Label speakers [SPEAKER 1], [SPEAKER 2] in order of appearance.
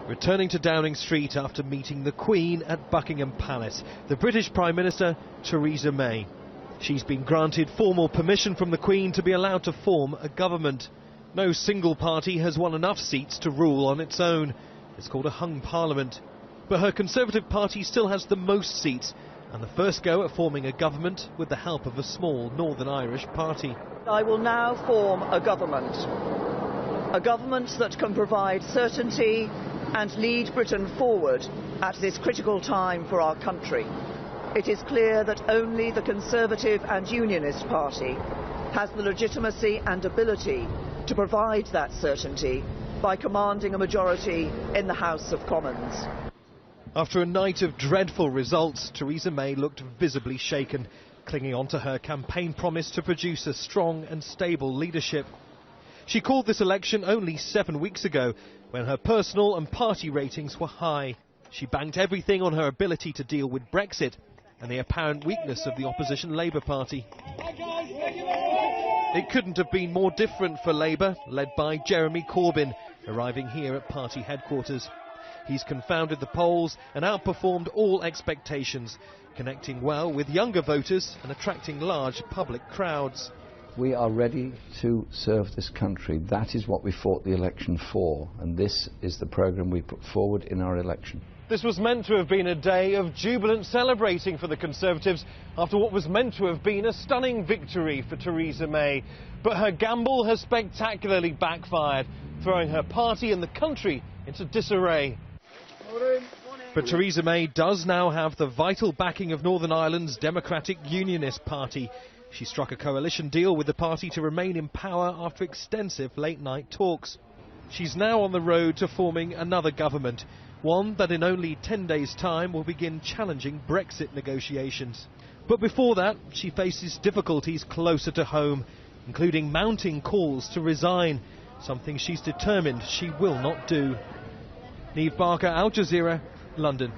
[SPEAKER 1] Returning to Downing Street after meeting the Queen at Buckingham Palace, the British Prime Minister, Theresa May. She's been granted formal permission from the Queen to be allowed to form a government. No single party has won enough seats to rule on its own. It's called a hung parliament. But her Conservative Party still has the most seats, and the first go at forming a government with the help of a small Northern Irish party.
[SPEAKER 2] I will now form a government that can provide certainty and lead Britain forward at this critical time for our country. It is clear that only the Conservative and Unionist Party has the legitimacy and ability to provide that certainty by commanding a majority in the House of Commons.
[SPEAKER 1] After a night of dreadful results, Theresa May looked visibly shaken, clinging on to her campaign promise to produce a strong and stable leadership. She called this election only 7 weeks ago, when her personal and party ratings were high. She banked everything on her ability to deal with Brexit and the apparent weakness of the opposition Labour Party. It couldn't have been more different for Labour, led by Jeremy Corbyn, arriving here at party headquarters. He's confounded the polls and outperformed all expectations, connecting well with younger voters and attracting large public crowds.
[SPEAKER 3] We are ready to serve this country. That is what we fought the election for, and this is the programme we put forward in our election.
[SPEAKER 1] This was meant to have been a day of jubilant celebrating for the Conservatives after what was meant to have been a stunning victory for Theresa May. But her gamble has spectacularly backfired, throwing her party and the country into disarray. But Theresa May does now have the vital backing of Northern Ireland's Democratic Unionist Party. She struck a coalition deal with the party to remain in power after extensive late-night talks. She's now on the road to forming another government, one that in only 10 days' time will begin challenging Brexit negotiations. But before that, she faces difficulties closer to home, including mounting calls to resign, something she's determined she will not do. Niamh Barker, Al Jazeera, London.